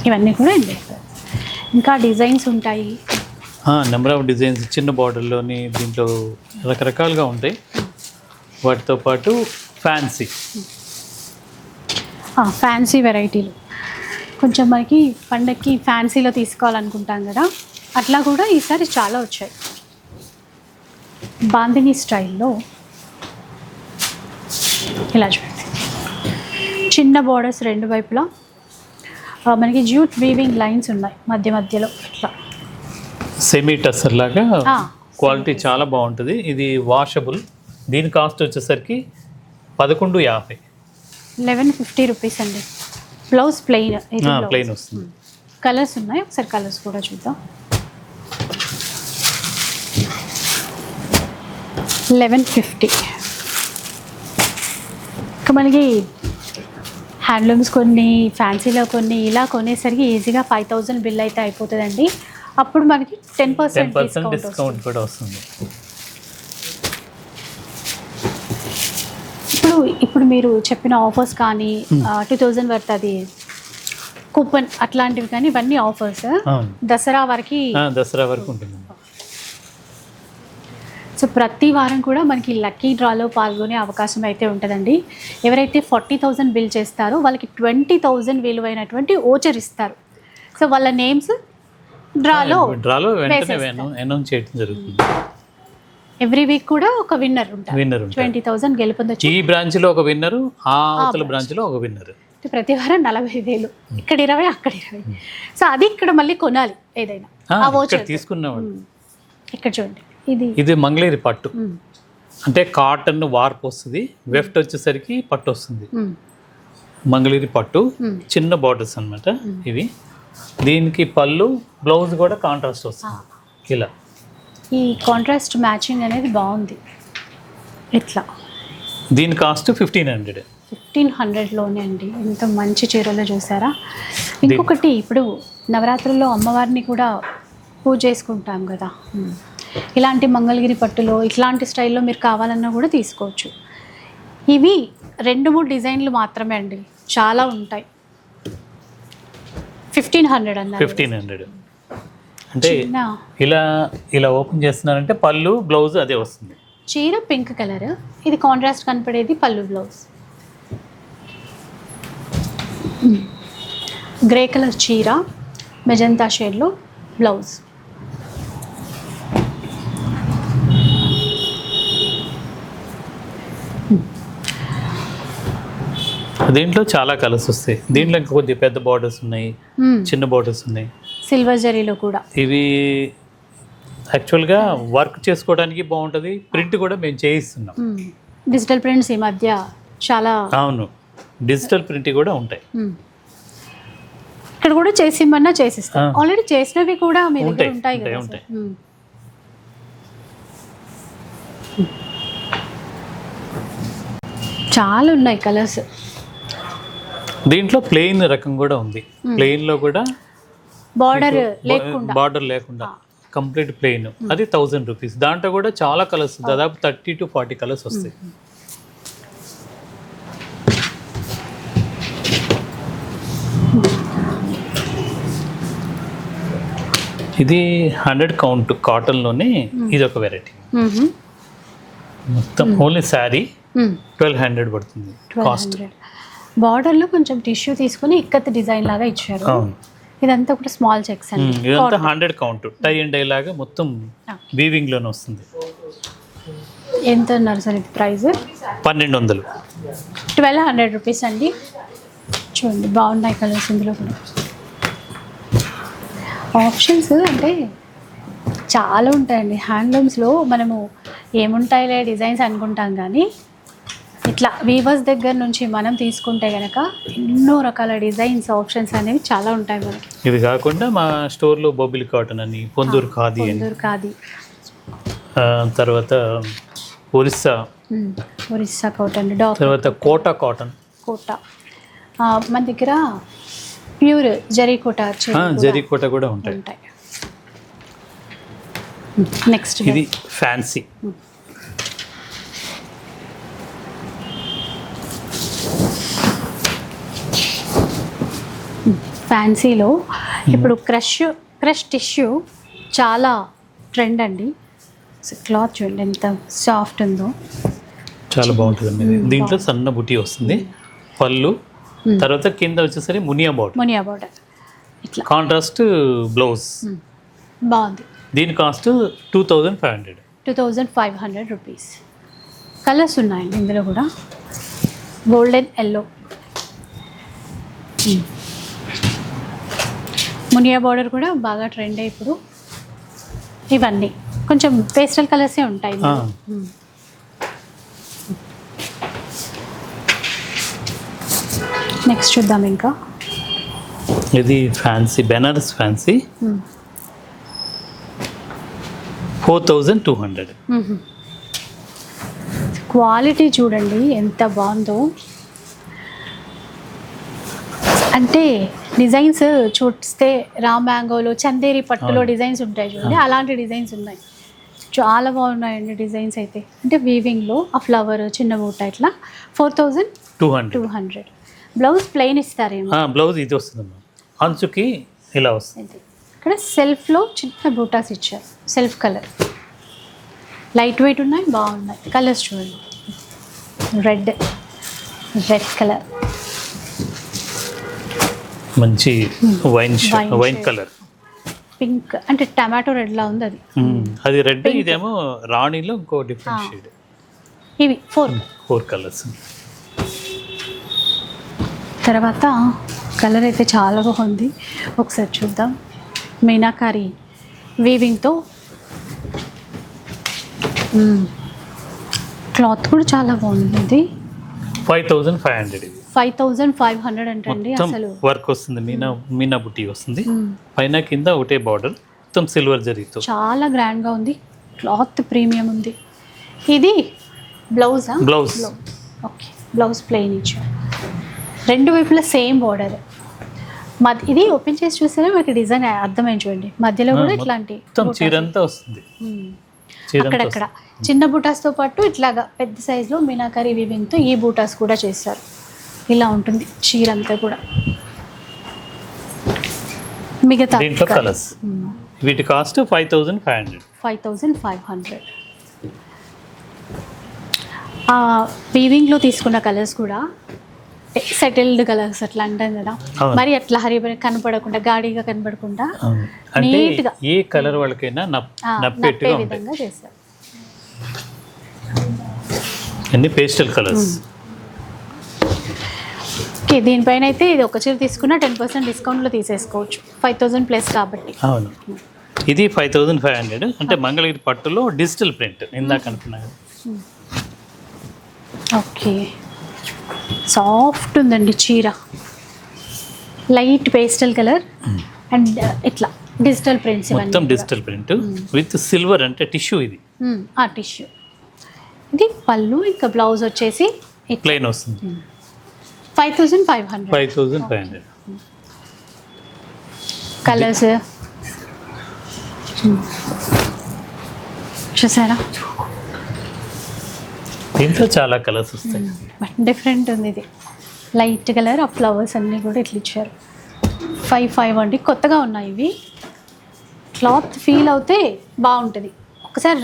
ఇవన్నీ కూడా అండి. ఇంకా డిజైన్స్ ఉంటాయి, నెంబర్ ఆఫ్ డిజైన్స్, చిన్న బార్డర్లోని దీంట్లో రకరకాలుగా ఉంటాయి. వాటితో పాటు ఫ్యాన్సీ వెరైటీలు, కొంచెం మనకి పండక్కి ఫ్యాన్సీలో తీసుకోవాలనుకుంటాం కదా, అట్లా కూడా ఈసారి చాలా వచ్చాయి. బాందిని స్టైల్లో ఇలా చూడండి, చిన్న బార్డర్స్ రెండు వైపులా, మనకి జ్యూట్ వీవింగ్ లైన్స్ ఉన్నాయి మధ్య మధ్యలో ఇట్లా. సెమీ టస్సర్ లాగా క్వాలిటీ చాలా బాగుంటుంది. ఇది వాషబుల్. దీని కాస్ట్ వచ్చేసరికి 1150. 1150 రూపీస్ అండి. బ్లౌజ్ ప్లెయిన్ వస్తుంది. కలర్స్ ఉన్నాయి, ఒకసారి కలర్స్ కూడా చూద్దాం. 1150. ఇంకా మనకి హ్యాండ్లూమ్స్ కొన్ని, ఫ్యాన్సీలో కొన్ని, ఇలా కొనేసరికి ఈజీగా 5000 బిల్ అయితే అయిపోతుందండి. అప్పుడు మనకి 10% డిస్కౌంట్ కూడా వస్తుంది. ఇప్పుడు మీరు చెప్పిన ఆఫర్స్ కానీ 2000 వర్త్ అది కూపన్ అట్లాంటివి కానీ ఇవన్నీ ఆఫర్స్ దసరా వరకు ఉంటుంది. సో ప్రతి వారం కూడా మనకి లక్కీ డ్రాలో పాల్గొనే అవకాశం అయితే ఉంటుందండి. ఎవరైతే 40,000 బిల్ చేస్తారో వాళ్ళకి 20,000 విలువైనటువంటి ఓచర్ ఇస్తారు. సో వాళ్ళ నేమ్స్ డ్రాలో అనౌన్స్ చేయడం జరుగుతుంది. ఎవ్రీ వీక్ కూడా ఒక విన్నర్ ఉంటారు. 20,000 గెలుపొందొచ్చు. ఈ బ్రాంచ్ లో ఒక విన్నర్, ఆ అవతల బ్రాంచ్ లో ఒక విన్నర్. ప్రతి వారం 40,000, ఇక్కడ 20, అక్కడ 20. సో అది ఇక్కడ మళ్ళీ కొనాలి ఏదైనా ఆ ఓచర్ తీసుకున్నవాడు. ఇక్కడ చూడండి, ఇది మంగళగిరి పట్టు, అంటే కాటన్ వార్ప్ వస్తుంది, వెఫ్ట్ వచ్చేసరికి పట్టు వస్తుంది. మంగళగిరి పట్టు చిన్న బార్డర్స్ అన్నమాట ఇవి. దీనికి పళ్ళు, బ్లౌజ్ కూడా కాంట్రాస్ట్ వస్తుంది. ఇలా ఈ కాంట్రాస్ట్ మ్యాచింగ్ అనేది బాగుంది. ఇట్లా దీని కాస్ట్ 1500లోనే అండి. ఎంత మంచి చీరలో చూసారా. ఇంకొకటి, ఇప్పుడు నవరాత్రుల్లో అమ్మవారిని కూడా పూజ చేసుకుంటాం కదా, ఇలాంటి మంగళగిరి పట్టులో ఇట్లాంటి స్టైల్లో మీరు కావాలన్నా కూడా తీసుకోవచ్చు. ఇవి 2-3 డిజైన్లు మాత్రమే అండి, చాలా ఉంటాయి. 1500 అన్నారు. 1500 అంటే ఇలా ఓపెన్ చేస్తున్నారంటే పళ్ళు, బ్లౌజ్ అదే వస్తుంది. చీర పింక్ కలర్, ఇది కాంట్రాస్ట్ కనపడేది పళ్ళు, బ్లౌజ్ గ్రే కలర్ చీర, మెజంతా షేడ్లో బ్లౌజ్. దీంట్లో చాలా కలర్స్ వస్తాయి. దీంట్లో ఇంకా కొద్దిగా పెద్ద బార్డర్స్ ఉన్నాయి, చిన్న బార్డర్స్ ఉన్నాయి. సిల్వర్ జరీలో కూడా ఇవి యాక్చువల్గా వర్క్ చేసుకోవడానికి బాగుంటుంది. ప్రింట్ కూడా మేము చేయిస్తున్నాం. డిజిటల్ ప్రింట్స్ ఈ మధ్య చాలా. అవును, డిజిటల్ ప్రింట్ కూడా ఉంటాయి. ఇక్కడ కూడా చేసిమ్మన్నా చేసిస్తాం. ఆల్రెడీ చేసినవి కూడా మీ దగ్గర ఉంటాయి కదా. ఉంటాయి. చాలా ఉన్నాయి కలర్స్. దీంట్లో ప్లెయిన్ రకం కూడా ఉంది. ప్లెయిన్ లో కూడా బార్డర్ లేకుండా కంప్లీట్ ప్లెయిన్, అది 1000 రూపీస్. దాంట్లో కూడా చాలా కలర్స్, దాదాపు 30 to 40 కలర్స్ వస్తాయి. ఇది 100 కౌంట్ కాటన్ లోనే ఇది ఒక వెరైటీ. మొత్తం ఓన్లీ శారీ 1200 పడుతుంది కాస్ట్. బార్డర్ లో కొంచెం టిష్యూ తీసుకుని ఇక్కత్ డిజైన్ లాగా ఇచ్చారు. ఇదంతా కూడా స్మాల్ చెక్స్ అండి. ఇదంతా 100 కౌంట్ టై అండ్ డై లాగా మొత్తం వీవింగ్ లోనే వస్తుంది. ఎంత అన్నారు సార్ ఇది ప్రైస్? 1200. 1200 రూపీస్ అండి. చూడండి బాగున్నాయి కలర్స్ ఇందులో కూడా. ఆప్షన్స్ అంటే చాలా ఉంటాయండి హ్యాండ్లూమ్స్లో. మనము ఏముంటాయిలే డిజైన్స్ అనుకుంటాం, కానీ ఇట్లా వీవర్స్ దగ్గర నుంచి మనం తీసుకుంటే కనుక ఎన్నో రకాల డిజైన్స్, ఆప్షన్స్ అనేవి చాలా ఉంటాయి మనకి. ఇది కాకుండా మా స్టోర్లో బొబ్బిలి కాటన్ అని, పొందూరు ఖాదీ అని, తర్వాత ఒరిస్సా కాటన్, తర్వాత కోటా కాటన్, మన దగ్గర ప్యూర్ జరీకోట కూడా ఉంటాయి. నెక్స్ట్ ఇది ఫ్యాన్సీ. ఫ్యాన్సీలో ఇప్పుడు క్రష్ టిష్యూ చాలా ట్రెండ్ అండి. క్లాత్ చూడండి ఎంత సాఫ్ట్ ఉందో, చాలా బాగుంటుంది. దీంట్లో సన్న బుటీ వస్తుంది, పళ్ళు, తర్వాత కింద వచ్చేసరి మునియా బార్డర్, ఇట్లా కాంట్రాస్ట్ బ్లౌజ్. బాగుంది. దీని కాస్ట్ 2500 రూపీస్. కలర్స్ ఉన్నాయండి ఇందులో కూడా. గోల్డెన్ ఎల్లో, మునియా బార్డర్ కూడా బాగా ట్రెండ్ ఇప్పుడు. ఇవన్నీ కొంచెం పేస్టల్ కలర్సే ఉంటాయి. నెక్స్ట్ చూద్దాం. ఇంకా ఇది ఫ్యాన్సీ, బెనారస్ ఫ్యాన్సీ, 4200. క్వాలిటీ చూడండి ఎంత బాగుందో. అంటే డిజైన్స్ చూస్తే రా మ్యాంగోలో చందేరి పట్టులో డిజైన్స్ ఉంటాయి చూడండి, అలాంటి డిజైన్స్ ఉన్నాయి. చాలా బాగున్నాయండి డిజైన్స్ అయితే. అంటే వీవింగ్లో ఆ ఫ్లవర్ చిన్న బూట ఇట్లా 4200. బ్లౌజ్ ప్లెయిన్ ఇస్తారేమో. బ్లౌజ్ ఇది వస్తుందమ్మా, అంచుకి ఇలా వస్తుంది. ఇక్కడ సెల్ఫ్లో చిన్న బూటాస్ ఇచ్చారు, సెల్ఫ్ కలర్, లైట్ వెయిట్ ఉన్నాయి, బాగున్నాయి. కలర్స్ చూడండి, రెడ్ కలర్, మంచి వైన్ కలర్, పింక్ అంటే టమాటో రెడ్ లా ఉంది అది. అది రెడ్, ఇదేమో రాణిలో ఇంకో డిఫరెంట్ షేడ్. ఇవి 4 కలర్స్. తర్వాత కలర్ అయితే చాలా బాగుంది, ఒకసారి చూద్దాం. మీనాకారి వీవింగ్తో, క్లాత్ కూడా చాలా బాగుంది. ఇది 5500. 5500 అంటండి. అసలు వర్క్ వస్తుంది, మీనా బుట్టి వస్తుంది, పైన కింద ఒకటే బార్డర్, మొత్తం సిల్వర్ జరీతో చాలా గ్రాండ్గా ఉంది. క్లాత్ ప్రీమియం ఉంది. ఇది బ్లౌజా? బ్లౌజ్. ఓకే, బ్లౌజ్ ప్లెయిన్ ఇచ్చారు, రెండు వైపులా సేమ్ బార్డర్. ఇది ఓపెన్ చేసి చూస్తేనే మనకి డిజైన్ అర్థమైంది చూడండి, మధ్యలో కూడా ఇట్లాంటి చీరంతా వస్తుంది. అక్కడక్కడ చిన్న బూటాస్తో పాటు ఇట్లాగా పెద్ద సైజులో మీనాకారి వీవింగ్తో ఈ బూటాస్ కూడా చేస్తారు. ఇలా ఉంటుంది చీర అంతా కూడా. మిగతా కలర్స్, వీటి కాస్ట్ 5500. వీవింగ్లో తీసుకున్న కలర్స్ కూడా సెటిల్డ్ కలర్స్ అట్లా అంటాం కదా, మరి అట్లా హరిబరి కనపడకుండా, గాడిగా కనపడకుండా నీట్గా ఏ కలర్ వాళ్ళకైనా నప్పే విధంగా చేస్తారు. అన్ని పేస్టల్ కలర్స్. ఓకే, దీనిపైన అయితే ఇది ఒక చీర తీసుకున్నా 10% డిస్కౌంట్లో తీసేసుకోవచ్చు, 5000 ప్లస్ కాబట్టి. అవును, ఇది 5500. అంటే మంగళగిరి పట్టులో డిజిటల్ ప్రింట్ ఇందాక అనుకున్నాను. ఓకే, సాఫ్ట్ ఉందండి చీర, లైట్ పేస్టల్ కలర్ అండ్ ఇట్లా డిజిటల్ ప్రింట్స్, మొత్తం డిజిటల్ ప్రింట్ విత్ సిల్వర్, అంటే టిష్యూ. ఇది ఆ టిష్యూ. ఇది పళ్ళు, ఇంకా బ్లౌజ్ వచ్చేసి ప్లెయిన్ వస్తుంది. 5500. కలర్స్ చూసారా, దీంట్లో చాలా కలర్స్ వస్తాయి, బట్ డిఫరెంట్ ఉంది. ఇది లైట్ కలర్, ఆ ఫ్లవర్స్ అన్నీ కూడా ఇట్లా ఇచ్చారు. 55 అండి, కొత్తగా ఉన్నాయి ఇవి. క్లాత్ ఫీల్ అవుతే బాగుంటుంది. ఒకసారి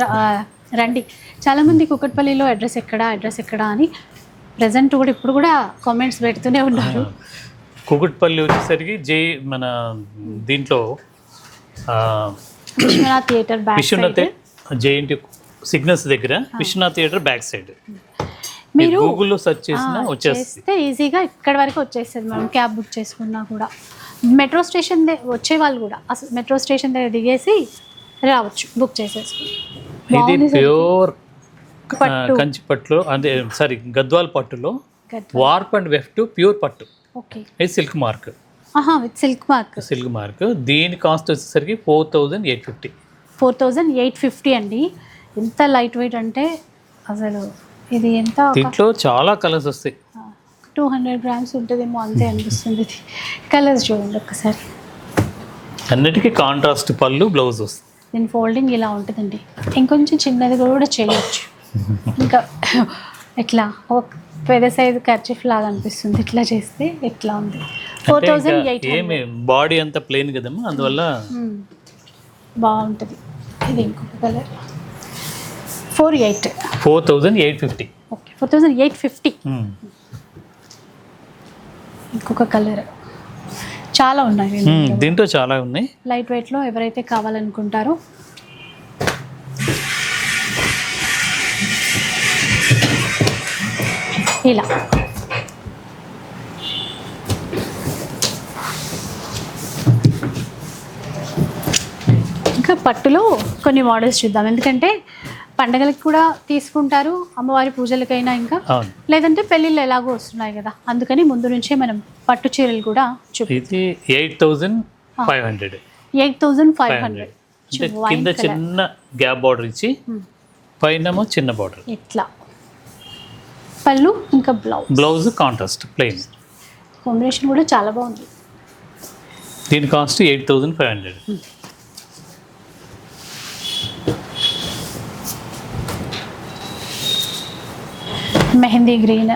రండి. చాలామంది కుకట్పల్లిలో అడ్రస్ ఎక్కడా అని ప్రజెంట్ కూడా ఇప్పుడు కూడా కామెంట్స్ పెడుతూనే ఉన్నారు. కుకట్పల్లి వచ్చేసరికి మన దీంట్లో Vishwanath theatre back side, JNT signals దగ్గర విశ్వనాథ్ థియేటర్ బ్యాక్ సైడ్. మీరు గూగుల్లో సెర్చ్ చేసినా వచ్చేస్తే ఈజీగా ఇక్కడ వరకు వచ్చేస్తుంది. మనం క్యాబ్ బుక్ చేసుకున్నా కూడా మెట్రో స్టేషన్ వచ్చే వాళ్ళు కూడా అసలు మెట్రో స్టేషన్ దగ్గర దిగేసి రావచ్చు, బుక్ చేసేసుకుని. ఇది ప్యూర్ కంచి పట్టులో, అదే సారీ గద్వాల్ పట్టులో వార్ప్ అండ్ వెఫ్ట్ ప్యూర్ పట్టు. ఓకే, ఇది silk mark. With silk mark. దీని కాస్ట్ వచ్చేసరికి 4850. 4850 అండి. ఎంత లైట్ వెయిట్ అంటే అసలు ఇది ఎంత, దీంట్లో చాలా కలర్స్ వస్తాయి. 200 గ్రామ్స్ ఉంటుందేమో అంతే అనిపిస్తుంది. ఇది కలర్స్ చూడండి ఒక్కసారి. అన్నిటికీ కాంట్రాస్ట్ పళ్ళు, బ్లౌజ్ వస్తుంది. దీని ఫోల్డింగ్ ఇలా ఉంటుందండి, ఇంకొంచెం చిన్నది కూడా చేయొచ్చు. ఇంకా ఇట్లా ఒక పెద్ద సైజు కర్చీఫ్ లాగా అనిపిస్తుంది ఇట్లా చేస్తే. ఎట్లా ఉంది 4800. బాడీ అంతా ప్లెయిన్ కదమ్మా, అందువల్ల బాగుంటుంది. ఇది ఇంకొక కలర్ 4850. ఓకే, 4850. ఇంకొక కలర్ చాలా ఉన్నాయి దీంట్లో, చాలా ఉన్నాయి. లైట్ వెయిట్లో ఎవరైతే కావాలనుకుంటారో ఇలా. ఇంకా పట్టులో కొన్ని మోడల్స్ చూద్దాం, ఎందుకంటే పండగలకు కూడా తీసుకుంటారు, అమ్మవారి పూజలకైనా, ఇంకా లేదంటే పెళ్ళిళ్ళు ఎలాగో వస్తున్నాయి కదా, అందుకని ముందు నుంచే మనం పట్టు చీరలు కూడా ఇది 8500. 8500. కింద చిన్న గ్యాప్ బార్డర్ ఇచ్చి పైన చిన్న బార్డర్. ఇట్లా పళ్ళు, ఇంకా బ్లౌజ్ కాంట్రాస్ట్ ప్లెయిన్. కాంబినేషన్ కూడా చాలా బాగుంది. దీని కాస్ట్ 8,500. మెహందీ గ్రీన్,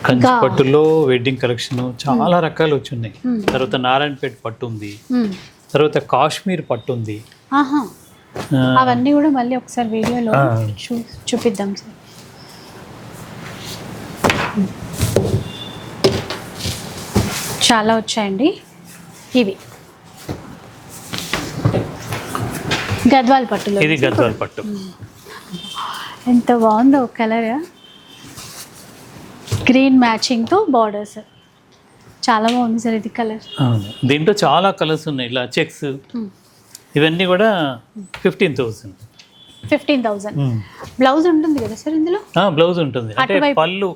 కంచి పట్టులో వెడ్డింగ్ కలెక్షన్ చాలా రకాలు వచ్చి ఉన్నాయి. తర్వాత నారాయణపేట పట్టు ఉంది, తర్వాత కాశ్మీర్ పట్టు ఉంది. ఆహా, అవన్నీ కూడా మళ్ళీ ఒకసారి వీడియోలో చూపిద్దాం సార్. చాలా వచ్చాయండి. ఇవి గద్వాల్ పట్టులో, ఇది గద్వాల్ పట్టు. ఎంత బాగుందో కలర్, గ్రీన్ మ్యాచింగ్తో బార్డర్స్, చాలా బాగుంది సార్ ఇది కలర్. దీంట్లో చాలా కలర్స్ ఉన్నాయి, ఇలా చెక్స్ ఇవన్నీ కూడా 15,000. 15,000. బ్లౌజ్ ఉంటుంది కదా సార్ ఇందులో? బ్లౌజ్ ఉంటుంది, అంటే పళ్ళు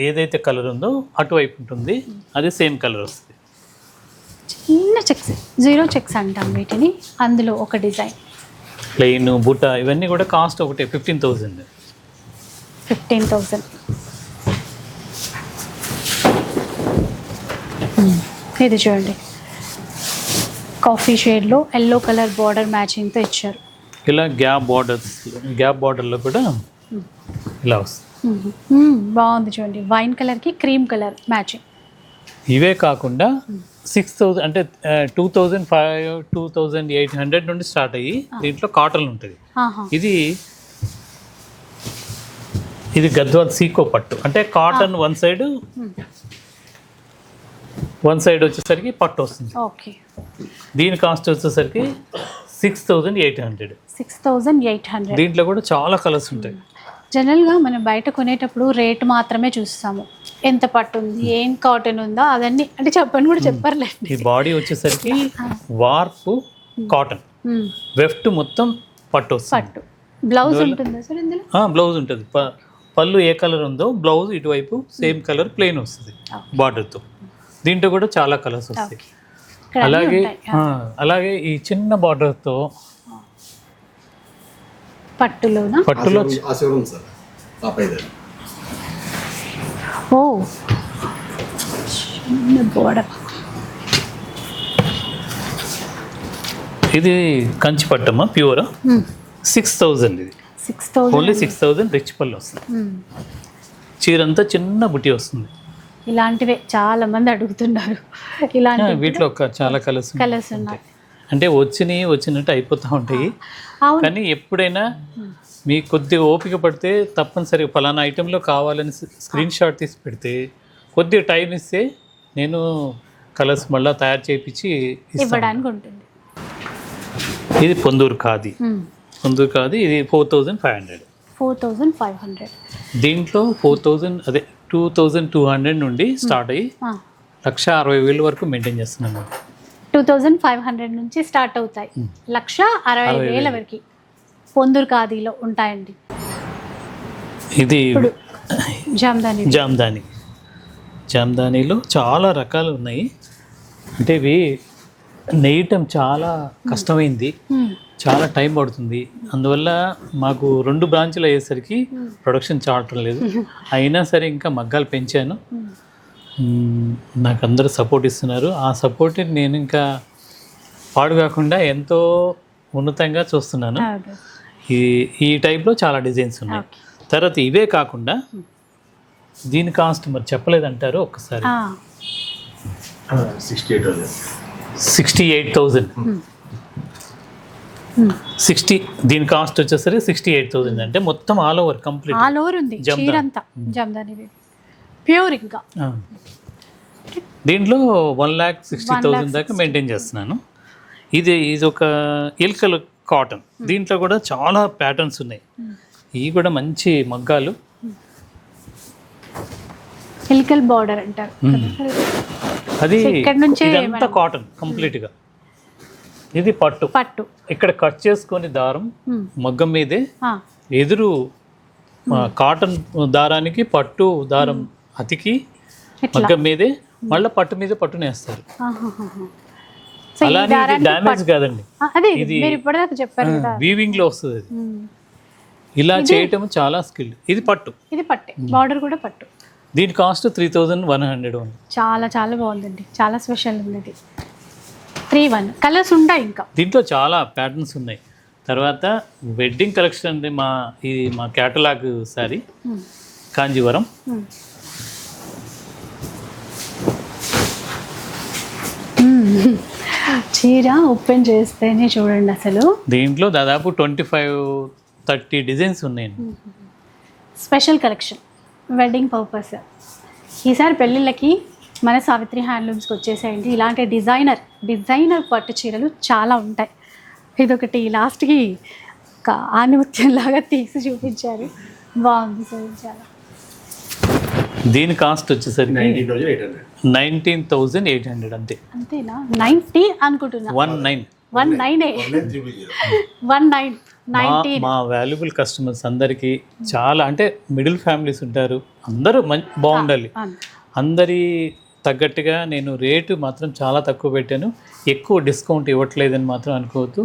ఏదైతే కలర్ ఉందో అటువైపు ఉంటుంది, అది సేమ్ కలర్ వస్తుంది. చిన్న చెక్స్, 0 చెక్స్ అంటాం వీటిని. అందులో ఒక డిజైన్ ప్లెయిన్ బుట్ట ఇవన్నీ కూడా కాస్ట్ ఒకటే 15,000. 15,000. ఇది చూడండి, కాఫీ షేడ్లో ఎల్లో కలర్ బార్డర్ మ్యాచింగ్తో ఇచ్చారు. ఇలా గ్యాప్ బార్డర్లో కూడా ఇలా వస్తుంది. బాగుంది చూడండి, వైన్ కలర్కి క్రీమ్ కలర్ మ్యాచింగ్. ఇవే కాకుండా 6,000 అంటే 2,500 2,800 నుండి స్టార్ట్ అయ్యి దీంట్లో కాటన్ ఉంటుంది. ఇది గద్వాల్ సీకో పట్టు, అంటే కాటన్ వన్ సైడ్ వచ్చేసరికి పట్టు వస్తుంది. ఓకే, దీని కాస్ట్ వచ్చేసరికి 6,800. 6,800. దీంట్లో కూడా చాలా కలర్స్ ఉంటాయి. జనరల్గా మనం బయట కొనేటప్పుడు రేట్ మాత్రమే చూస్తాము, ఎంత పట్టు ఉంది, ఏం కాటన్ ఉందో అదన్నీ అంటే చెప్పని కూడా చెప్పర్లేదు. ఈ బాడీ వచ్చేసరికి వార్పు కాటన్, వెఫ్ట్ మొత్తం పట్టు వస్తుంది. పట్టు బ్లౌజ్ ఉంటుందా సార్ ఇందులో? బ్లౌజ్ ఉంటుంది. పళ్ళు ఏ కలర్ ఉందో బ్లౌజ్ ఇటువైపు సేమ్ కలర్ ప్లెయిన్ వస్తుంది బార్డర్తో. దీంట్లో కూడా చాలా కలర్స్ వస్తాయి. అలాగే ఈ చిన్న బార్డర్తో పట్టులో బోర్డర్. ఇది కంచి పట్టమ్మా, ప్యూర్ 6,000. ఇది 6,000, ఓన్లీ 6,000 రిచ్ పళ్ళు వస్తుంది. చీరంతా చిన్న బుట్టి వస్తుంది. ఇలాంటివే చాలా మంది అడుగుతున్నారు. ఇలాంటి వీటిలో చాలా కలర్స్ ఉన్నాయి. అంటే వచ్చినట్టు అయిపోతూ ఉంటాయి. కానీ ఎప్పుడైనా మీకు కొద్దిగా ఓపిక పడితే తప్పనిసరిగా ఫలానా ఐటెంలో కావాలని స్క్రీన్ షాట్ తీసి పెడితే కొద్దిగా టైం ఇస్తే నేను కలర్స్ మళ్ళీ తయారు చేయించి ఇవ్వడానికి ఉంటుంది. ఇది పొందూరు ఖాదీ. ఇది 4,500. 4,500. దీంట్లో 2,200 నుండి స్టార్ట్ అయ్యి 1,60,000 వరకు మెయింటైన్ చేస్తున్నాను. 2,500 నుంచి స్టార్ట్ అవుతాయి, 1,60,000 వరకు పొందూరు ఖాదీలో ఉంటాయండి. ఇది జామ్దాని. జామ్దానీలో చాలా రకాలు ఉన్నాయి. అంటే ఇవి నేయటం చాలా కష్టమైంది, చాలా టైం పడుతుంది. అందువల్ల మాకు 2 బ్రాంచ్లు అయ్యేసరికి ప్రొడక్షన్ చాలటం లేదు. అయినా సరే ఇంకా మగ్గాలు పెంచాను. నాకు అందరూ సపోర్ట్ ఇస్తున్నారు. ఆ సపోర్ట్ నేను ఇంకా పాడు కాకుండా ఎంతో ఉన్నతంగా చూస్తున్నాను. ఈ టైప్లో చాలా డిజైన్స్ ఉన్నాయి. తర్వాత ఇవే కాకుండా దీని కాస్ట్ మరి చెప్పలేదంటారు ఒక్కసారి. 68,000. 60 దీని కాస్ట్ వచ్చేసరికి 68,000. అంటే మొత్తం ఆల్ ఓవర్ ఉంది చీరంతా జామ్దాని ప్యూర్. ఇంకా దీంట్లో 1,60,000 దాకా మెయింటైన్ చేస్తున్నాను. ఇది ఒక ఇల్కల్ కాటన్. దీంట్లో కూడా చాలా ప్యాటర్న్స్ ఉన్నాయి. ఇవి కూడా మంచి మగ్గాలు. ఇల్కల్ బార్డర్ అంటారు. అది ఇదంతా కాటన్ కంప్లీట్గా. ఇది పట్టు. ఇక్కడ కట్ చేసుకొని దారం మగ్గం మీదే ఎదురు కాటన్ దారానికి పట్టు దారం అతికి మగ్గం మీదే మళ్ళీ పట్టు మీద పట్టునేస్తారు. అలానే ఇది డ్యామేజ్ కాదండి, ఇది వీవింగ్ లో వస్తుంది. ఇలా చేయటం చాలా స్కిల్. ఇది పట్టు, ఇది పట్టే, బార్డర్ కూడా పట్టు. దీని కాస్ట్ 3100 ఉంది. చాలా చాలా బాగుందండి, చాలా స్పెషల్ ఉంది ఇది. 3-1 కలర్స్ ఉంటాయి. ఇంకా దీంట్లో చాలా ప్యాటర్న్స్ ఉన్నాయి. తర్వాత వెడ్డింగ్ కలెక్షన్ అండి, ఇది మా క్యాటలాగ్ సారీ కాంజీవరం. చీర ఓపెన్ చేస్తేనే చూడండి అసలు. దీంట్లో దాదాపు 25-30 డిజైన్స్ ఉన్నాయండి. Special collection wedding purpose. ఈసారి పెళ్ళిళ్ళకి మన సావిత్రి హ్యాండ్లూమ్స్కి వచ్చేసేయండి. ఇలాంటి డిజైనర్ పట్టు చీరలు చాలా ఉంటాయి. ఇదొకటి లాస్ట్కి ఒక ఆనిముత్యం లాగా తీసి చూపించారు, బాగుంది సార్ చాలా. దీని కాస్ట్ వచ్చేసరికి 19,800 అంతే. అంతేనా? 90 అనుకుంటున్నా. 19 మా వాల్యుబుల్ కస్టమర్స్ అందరికీ చాలా, అంటే మిడిల్ ఫ్యామిలీస్ ఉంటారు, అందరూ బాగుండాలి. అందరి తగ్గట్టుగా నేను రేటు మాత్రం చాలా తక్కువ పెట్టాను. ఎక్కువ డిస్కౌంట్ ఇవ్వట్లేదని మాత్రం అనుకోవద్దు.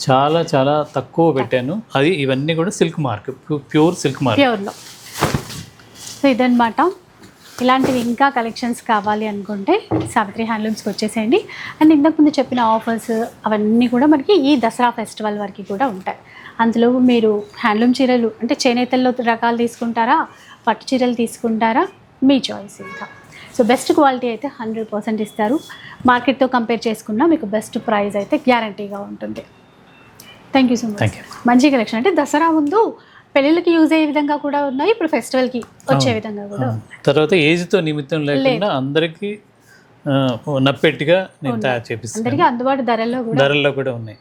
చాలా చాలా తక్కువ పెట్టాను. అది ఇవన్నీ కూడా silk mark, pure silk mark, ప్యూర్లో. సో ఇదన్నమాట. ఇలాంటివి ఇంకా కలెక్షన్స్ కావాలి అనుకుంటే సావిత్రి హ్యాండ్లూమ్స్కి వచ్చేసేయండి. అండ్ ఇంతకు ముందు చెప్పిన ఆఫర్స్ అవన్నీ కూడా మనకి ఈ దసరా ఫెస్టివల్ వరకు కూడా ఉంటాయి. అందులో మీరు హ్యాండ్లూమ్ చీరలు అంటే చేనేతల్లో రకాలు తీసుకుంటారా, పట్టు చీరలు తీసుకుంటారా, మీ చాయిస్. ఇంకా సో బెస్ట్ క్వాలిటీ అయితే 100% ఇస్తారు. మార్కెట్తో కంపేర్ చేసుకున్నా మీకు బెస్ట్ ప్రైస్ అయితే గ్యారంటీగా ఉంటుంది. Thank you so much. మంచి కలెక్షన్, అంటే దసరా ముందు పెళ్ళిళ్ళకి యూజ్ అయ్యే విధంగా కూడా ఉన్నాయి, ఇప్పుడు ఫెస్టివల్కి వచ్చే విధంగా కూడా. తర్వాత ఏజ్తో నిమిత్తం లేకుండా అందరికీ నప్పెట్టుగా నేను తయారు చేపిస్తాను. అందరికీ అందుబాటు ధరల్లో కూడా ఉన్నాయి.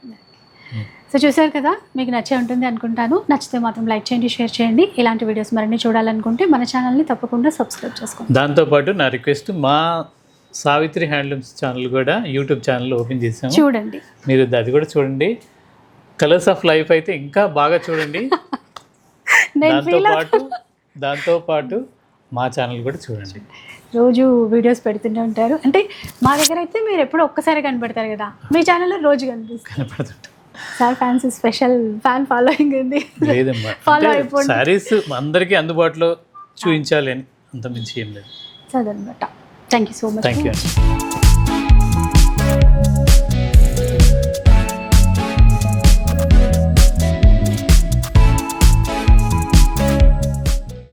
సో చూసారు కదా, మీకు నచ్చే ఉంటుంది అనుకుంటాను. నచ్చితే మాత్రం లైక్ చేయండి, షేర్ చేయండి. ఇలాంటి వీడియోస్ మరిన్ని చూడాలనుకుంటే మన ఛానల్ని తప్పకుండా సబ్స్క్రైబ్ చేసుకోండి. దాంతోపాటు నా రిక్వెస్ట్, మా సావిత్రి హ్యాండ్లూమ్స్ ఛానల్ కూడా యూట్యూబ్ ఛానల్ ఓపెన్ చేసాము, చూడండి. మీరు అది కూడా చూడండి. కలర్స్ ఆఫ్ లైఫ్ అయితే ఇంకా బాగా చూడండి. దాంతోపాటు మా ఛానల్ కూడా చూడండి. రోజు వీడియోస్ పెడుతూనే ఉంటారు. అంటే మా దగ్గర అయితే మీరు ఎప్పుడు ఒక్కసారి కనపడతారు కదా, మీ ఛానల్లో రోజు కనపడుతుంటారు. Sir fans special fan following ఉంది. లేదమ్మా, ఫాలో అయిపోండి. సారీస్ అందరికీ అందుబాటులో చూపించాలి అని అంత మించి ఏం లేదు. చదవనమాట. Thank you so much. Thank you.